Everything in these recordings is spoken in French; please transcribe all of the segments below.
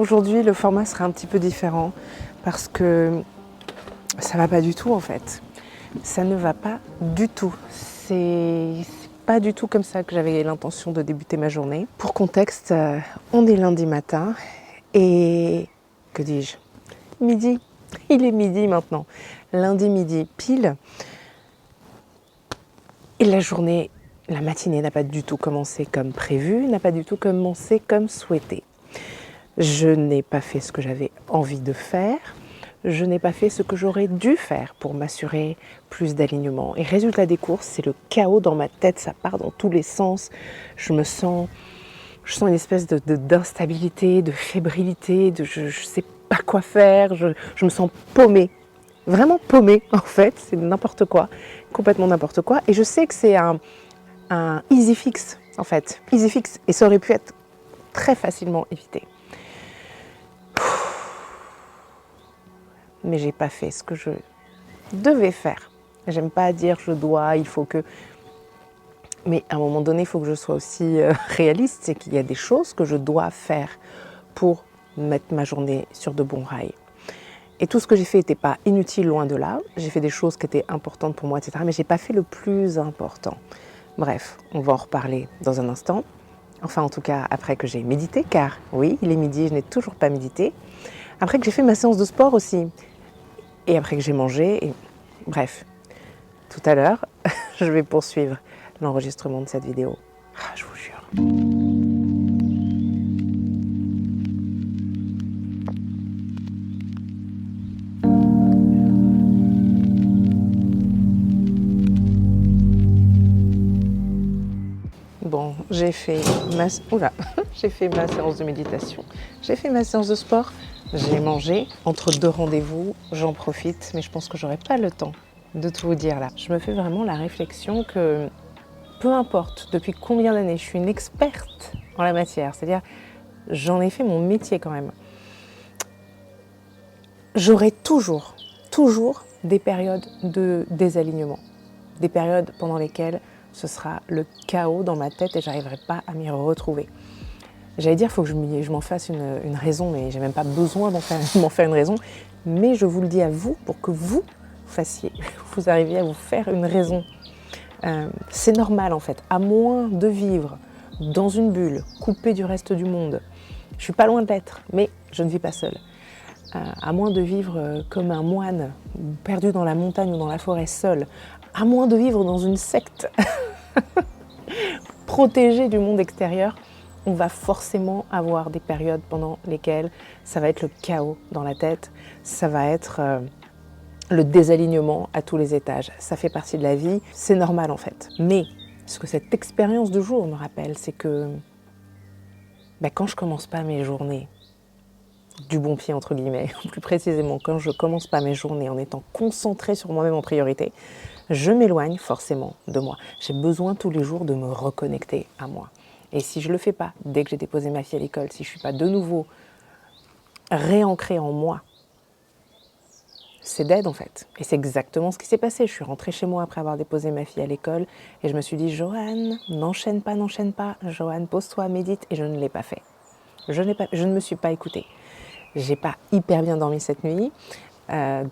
Aujourd'hui, le format sera un petit peu différent parce que ça va pas du tout en fait. Ça ne va pas du tout. C'est pas du tout comme ça que j'avais l'intention de débuter ma journée. Pour contexte, on est lundi matin et que dis-je ? Midi. Il est midi maintenant. Lundi midi pile. Et la journée, la matinée n'a pas du tout commencé comme prévu, n'a pas du tout commencé comme souhaité. Je n'ai pas fait ce que j'avais envie de faire. Je n'ai pas fait ce que j'aurais dû faire pour m'assurer plus d'alignement. Et résultat des courses, c'est le chaos dans ma tête, ça part dans tous les sens. Je sens une espèce d'instabilité, de fébrilité, je ne sais pas quoi faire, je me sens paumée. Vraiment paumée en fait, c'est n'importe quoi, complètement n'importe quoi. Et je sais que c'est un easy fix en fait, easy fix. Et ça aurait pu être très facilement évité. Mais j'ai pas fait ce que je devais faire. J'aime pas dire je dois, il faut que... Mais à un moment donné, il faut que je sois aussi réaliste, c'est qu'il y a des choses que je dois faire pour mettre ma journée sur de bons rails. Et tout ce que j'ai fait n'était pas inutile, loin de là. J'ai fait des choses qui étaient importantes pour moi, etc. Mais j'ai pas fait le plus important. Bref, on va en reparler dans un instant. Enfin, en tout cas, après que j'ai médité, car oui, il est midi, je n'ai toujours pas médité. Après que j'ai fait ma séance de sport aussi. Et après que j'ai mangé, et... bref, tout à l'heure, je vais poursuivre l'enregistrement de cette vidéo. Ah, je vous jure. Bon, j'ai fait ma séance de méditation, j'ai fait ma séance de sport, j'ai mangé. Entre deux rendez-vous, j'en profite, mais je pense que j'aurai pas le temps de tout vous dire là. Je me fais vraiment la réflexion que peu importe depuis combien d'années je suis une experte en la matière, c'est-à-dire j'en ai fait mon métier quand même, j'aurai toujours des périodes de désalignement, des périodes pendant lesquelles ce sera le chaos dans ma tête et j'arriverai pas à m'y retrouver. J'allais dire, il faut que je m'en fasse une raison, mais j'ai même pas besoin m'en faire une raison. Mais je vous le dis à vous pour que vous arriviez à vous faire une raison. C'est normal en fait, à moins de vivre dans une bulle, coupée du reste du monde. Je suis pas loin de l'être, mais je ne vis pas seule. À moins de vivre comme un moine, perdu dans la montagne ou dans la forêt seul, à moins de vivre dans une secte protégée du monde extérieur, on va forcément avoir des périodes pendant lesquelles ça va être le chaos dans la tête, ça va être le désalignement à tous les étages. Ça fait partie de la vie, c'est normal en fait. Mais ce que cette expérience de jour me rappelle, c'est que quand je commence pas mes journées du bon pied entre guillemets, plus précisément quand je commence pas mes journées en étant concentrée sur moi-même en priorité, je m'éloigne forcément de moi. J'ai besoin tous les jours de me reconnecter à moi. Et si je ne le fais pas, dès que j'ai déposé ma fille à l'école, si je ne suis pas de nouveau réancrée en moi, c'est dead en fait. Et c'est exactement ce qui s'est passé. Je suis rentrée chez moi après avoir déposé ma fille à l'école et je me suis dit, Joanne, n'enchaîne pas. Joanne, pose-toi, médite. Et je ne l'ai pas fait. Je ne me suis pas écoutée. J'ai pas hyper bien dormi cette nuit.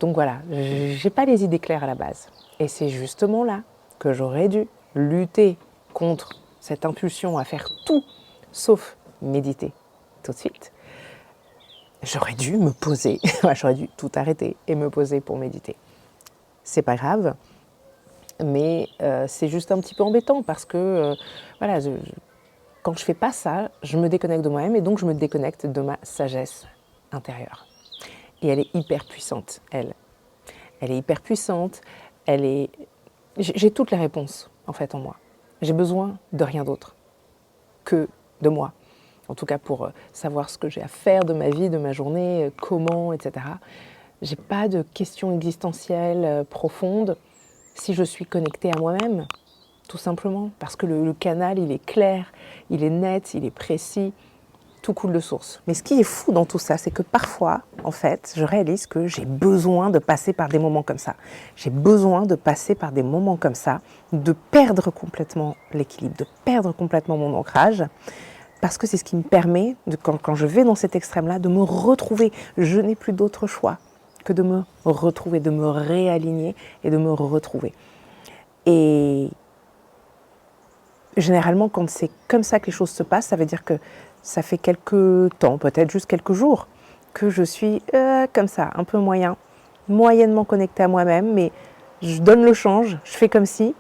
Donc voilà, j'ai pas les idées claires à la base. Et c'est justement là que j'aurais dû lutter contre cette impulsion à faire tout sauf méditer tout de suite. J'aurais dû me poser, j'aurais dû tout arrêter et me poser pour méditer. C'est pas grave, mais c'est juste un petit peu embêtant parce que quand je fais pas ça, je me déconnecte de moi-même et donc je me déconnecte de ma sagesse intérieure. Et elle est hyper puissante, elle. Elle est hyper puissante, j'ai toutes les réponses en fait en moi. J'ai besoin de rien d'autre que de moi. En tout cas pour savoir ce que j'ai à faire de ma vie, de ma journée, comment, etc. J'ai pas de questions existentielles profondes si je suis connectée à moi-même, tout simplement. Parce que le canal, il est clair, il est net, il est précis, tout coule de source. Mais ce qui est fou dans tout ça, c'est que parfois, en fait, je réalise que j'ai besoin de passer par des moments comme ça. J'ai besoin de passer par des moments comme ça, de perdre complètement l'équilibre, de perdre complètement mon ancrage, parce que c'est ce qui me permet, quand je vais dans cet extrême-là, de me retrouver. Je n'ai plus d'autre choix que de me retrouver, de me réaligner et de me retrouver. Et généralement, quand c'est comme ça que les choses se passent, ça veut dire que ça fait quelques temps, peut-être juste quelques jours, que je suis comme ça, un peu moyennement connectée à moi-même, mais je donne le change, je fais comme si.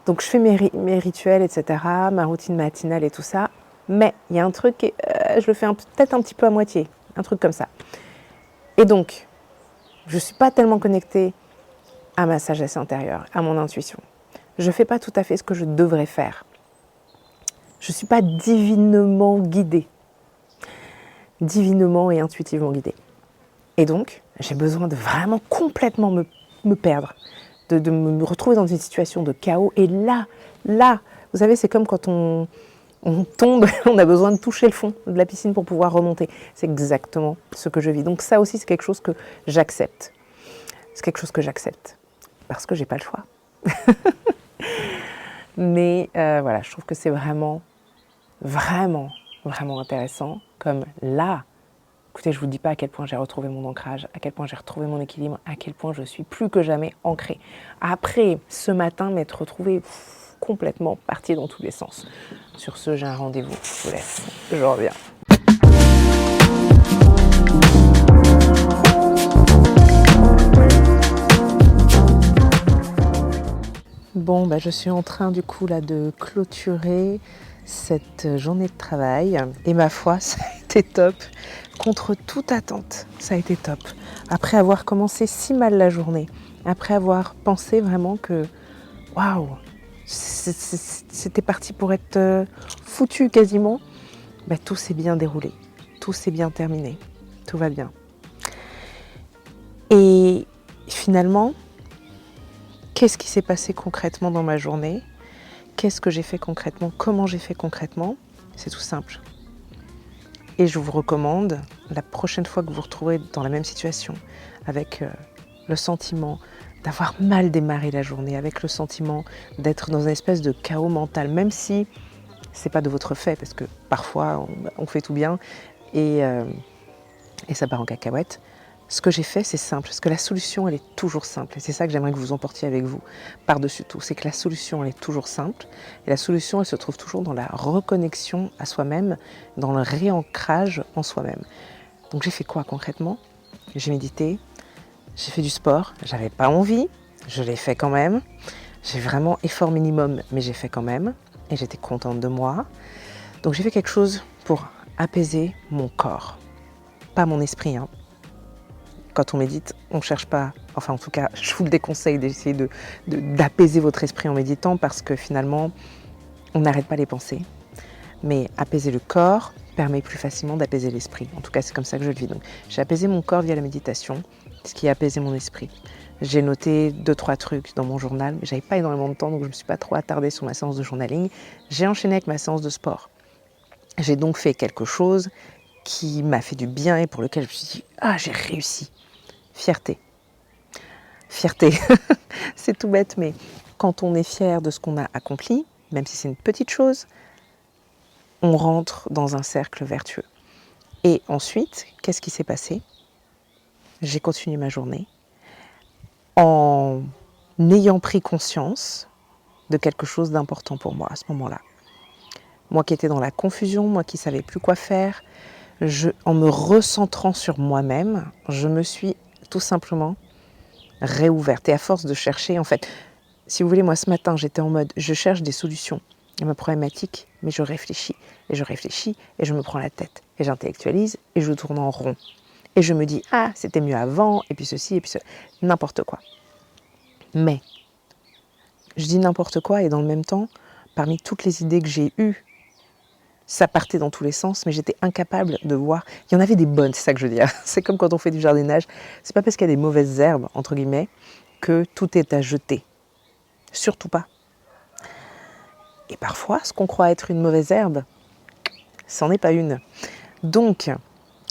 Donc je fais mes rituels, etc., ma routine matinale et tout ça, mais il y a un truc, je le fais peut-être un petit peu à moitié, un truc comme ça. Et donc, je ne suis pas tellement connectée à ma sagesse intérieure, à mon intuition. Je ne fais pas tout à fait ce que je devrais faire. Je ne suis pas divinement guidée, divinement et intuitivement guidée. Et donc, j'ai besoin de vraiment complètement me perdre, de me retrouver dans une situation de chaos. Et là, vous savez, c'est comme quand on tombe, on a besoin de toucher le fond de la piscine pour pouvoir remonter. C'est exactement ce que je vis. Donc ça aussi, c'est quelque chose que j'accepte. C'est quelque chose que j'accepte parce que j'ai pas le choix. Mais voilà, je trouve que c'est vraiment intéressant. Comme là, écoutez, je ne vous dis pas à quel point j'ai retrouvé mon ancrage, à quel point j'ai retrouvé mon équilibre, à quel point je suis plus que jamais ancrée. Après, ce matin, m'être retrouvée complètement partie dans tous les sens. Sur ce, j'ai un rendez-vous. Je vous laisse. Je reviens. Bon, je suis en train du coup là de clôturer cette journée de travail et ma foi, ça a été top. Contre toute attente, ça a été top. Après avoir commencé si mal la journée, après avoir pensé vraiment que waouh, c'était parti pour être foutu quasiment, tout s'est bien déroulé, tout s'est bien terminé, tout va bien. Et finalement, qu'est-ce qui s'est passé concrètement dans ma journée? Qu'est-ce que j'ai fait concrètement? Comment j'ai fait concrètement? C'est tout simple. Et je vous recommande, la prochaine fois que vous vous retrouvez dans la même situation, avec le sentiment d'avoir mal démarré la journée, avec le sentiment d'être dans une espèce de chaos mental, même si c'est pas de votre fait, parce que parfois on fait tout bien et ça part en cacahuète. Ce que j'ai fait, c'est simple, parce que la solution, elle est toujours simple. Et c'est ça que j'aimerais que vous emportiez avec vous, par-dessus tout. C'est que la solution, elle est toujours simple. Et la solution, elle se trouve toujours dans la reconnexion à soi-même, dans le réancrage en soi-même. Donc j'ai fait quoi concrètement? J'ai médité, j'ai fait du sport. J'avais pas envie, je l'ai fait quand même. J'ai vraiment effort minimum, mais j'ai fait quand même. Et j'étais contente de moi. Donc j'ai fait quelque chose pour apaiser mon corps. Pas mon esprit, hein. Quand on médite, on ne cherche pas, enfin en tout cas, je vous le déconseille d'essayer d'apaiser votre esprit en méditant parce que finalement, on n'arrête pas les pensées. Mais apaiser le corps permet plus facilement d'apaiser l'esprit. En tout cas, c'est comme ça que je le vis. Donc, j'ai apaisé mon corps via la méditation, ce qui a apaisé mon esprit. J'ai noté 2-3 trucs dans mon journal, mais je n'avais pas énormément de temps, donc je ne me suis pas trop attardée sur ma séance de journaling. J'ai enchaîné avec ma séance de sport. J'ai donc fait quelque chose qui m'a fait du bien et pour lequel je me suis dit « Ah, j'ai réussi !» Fierté. Fierté, c'est tout bête, mais quand on est fier de ce qu'on a accompli, même si c'est une petite chose, on rentre dans un cercle vertueux. Et ensuite, qu'est-ce qui s'est passé? J'ai continué ma journée en ayant pris conscience de quelque chose d'important pour moi à ce moment-là. Moi qui étais dans la confusion, moi qui ne savais plus quoi faire, en me recentrant sur moi-même, je me suis tout simplement réouverte. Et à force de chercher, en fait, si vous voulez, moi ce matin, j'étais en mode, je cherche des solutions à ma problématique, mais je réfléchis, et je me prends la tête, et j'intellectualise, et je tourne en rond. Et je me dis, ah, c'était mieux avant, et puis ceci, et puis cela, n'importe quoi. Mais, je dis n'importe quoi, et dans le même temps, parmi toutes les idées que j'ai eues, ça partait dans tous les sens, mais j'étais incapable de voir. Il y en avait des bonnes, c'est ça que je veux dire. C'est comme quand on fait du jardinage. C'est pas parce qu'il y a des mauvaises herbes, entre guillemets, que tout est à jeter. Surtout pas. Et parfois, ce qu'on croit être une mauvaise herbe, c'en est pas une. Donc,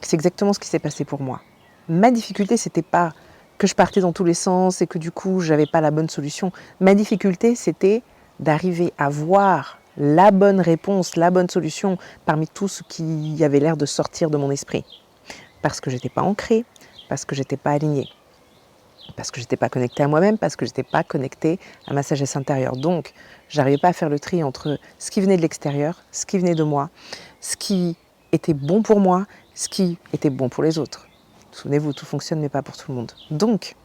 c'est exactement ce qui s'est passé pour moi. Ma difficulté, c'était pas que je partais dans tous les sens et que du coup, j'avais pas la bonne solution. Ma difficulté, c'était d'arriver à voir la bonne réponse, la bonne solution parmi tout ce qui avait l'air de sortir de mon esprit. Parce que je n'étais pas ancrée, parce que je n'étais pas alignée, parce que je n'étais pas connectée à moi-même, parce que je n'étais pas connectée à ma sagesse intérieure. Donc, je n'arrivais pas à faire le tri entre ce qui venait de l'extérieur, ce qui venait de moi, ce qui était bon pour moi, ce qui était bon pour les autres. Souvenez-vous, tout fonctionne mais pas pour tout le monde. Donc,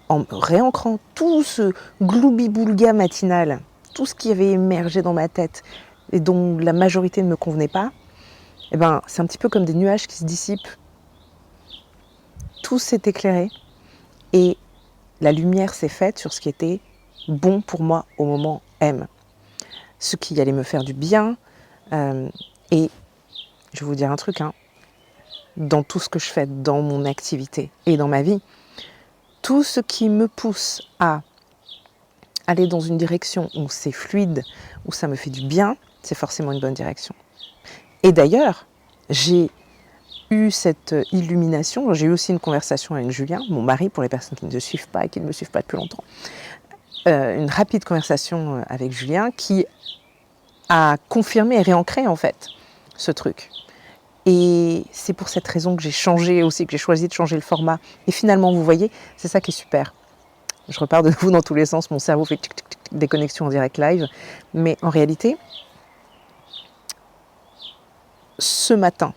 en réancrant tout ce gloubi-boulga matinal, tout ce qui avait émergé dans ma tête et dont la majorité ne me convenait pas, eh ben, c'est un petit peu comme des nuages qui se dissipent. Tout s'est éclairé et la lumière s'est faite sur ce qui était bon pour moi au moment M. Ce qui allait me faire du bien. Et je vais vous dire un truc, dans tout ce que je fais, dans mon activité et dans ma vie, tout ce qui me pousse à aller dans une direction où c'est fluide, où ça me fait du bien, c'est forcément une bonne direction. Et d'ailleurs, j'ai eu cette illumination, j'ai eu aussi une conversation avec Julien, mon mari, pour les personnes qui ne me suivent pas et qui ne me suivent pas depuis longtemps, une rapide conversation avec Julien qui a confirmé et réancré en fait ce truc. Et c'est pour cette raison que j'ai changé aussi, que j'ai choisi de changer le format. Et finalement, vous voyez, c'est ça qui est super. Je repars de nouveau dans tous les sens, mon cerveau fait des connexions en direct live. Mais en réalité, ce matin,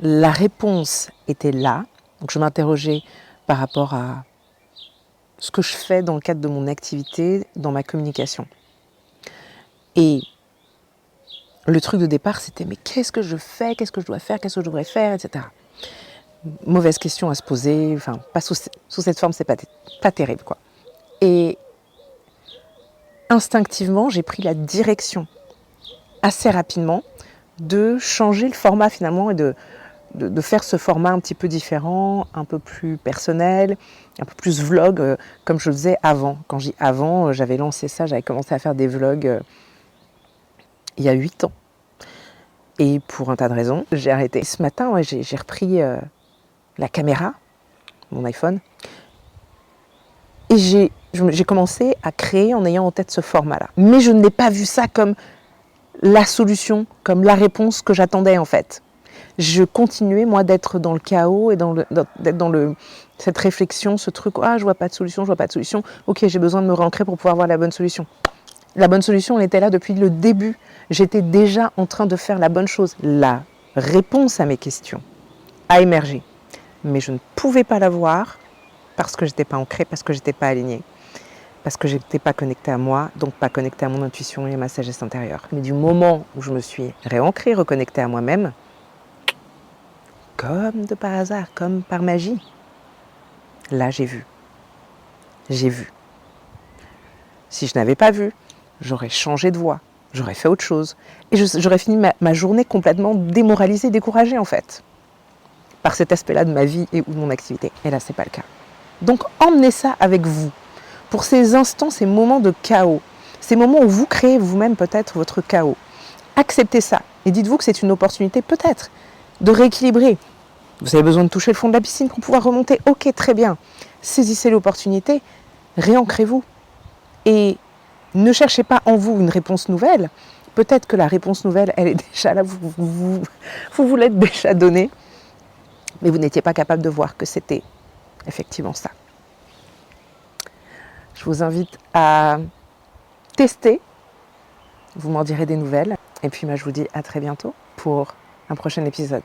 la réponse était là. Donc je m'interrogeais par rapport à ce que je fais dans le cadre de mon activité, dans ma communication. Et le truc de départ, c'était mais qu'est-ce que je fais, qu'est-ce que je dois faire, qu'est-ce que je devrais faire, etc. Mauvaise question à se poser, enfin, pas sous cette forme, c'est pas terrible, quoi. Et instinctivement, j'ai pris la direction assez rapidement de changer le format finalement et de faire ce format un petit peu différent, un peu plus personnel, un peu plus vlog, comme je le faisais avant. Quand je dis avant, j'avais lancé ça, j'avais commencé à faire des vlogs il y a 8 ans. Et pour un tas de raisons, j'ai arrêté. Ce matin, ouais, j'ai repris la caméra, mon iPhone, et j'ai commencé à créer en ayant en tête ce format-là. Mais je n'ai pas vu ça comme la solution, comme la réponse que j'attendais en fait. Je continuais moi d'être dans le chaos et d'être dans cette réflexion, ce truc, je vois pas de solution, je vois pas de solution. Ok, j'ai besoin de me réancrer pour pouvoir voir la bonne solution. La bonne solution, elle était là depuis le début. J'étais déjà en train de faire la bonne chose. La réponse à mes questions a émergé. Mais je ne pouvais pas la voir parce que je n'étais pas ancrée, parce que je n'étais pas alignée, parce que je n'étais pas connectée à moi, donc pas connectée à mon intuition et à ma sagesse intérieure. Mais du moment où je me suis réancrée, reconnectée à moi-même, comme de par hasard, comme par magie, là j'ai vu. J'ai vu. Si je n'avais pas vu, j'aurais changé de voie, j'aurais fait autre chose. Et j'aurais fini ma journée complètement démoralisée, découragée en fait, par cet aspect-là de ma vie et ou de mon activité. Et là, c'est pas le cas. Donc, emmenez ça avec vous. Pour ces instants, ces moments de chaos, ces moments où vous créez vous-même peut-être votre chaos. Acceptez ça et dites-vous que c'est une opportunité peut-être de rééquilibrer. Vous avez besoin de toucher le fond de la piscine pour pouvoir remonter. Ok, très bien. Saisissez l'opportunité, réancrez-vous. Et ne cherchez pas en vous une réponse nouvelle. Peut-être que la réponse nouvelle, elle est déjà là, vous l'êtes déjà donnée, mais vous n'étiez pas capable de voir que c'était effectivement ça. Je vous invite à tester, vous m'en direz des nouvelles. Et puis je vous dis à très bientôt pour un prochain épisode.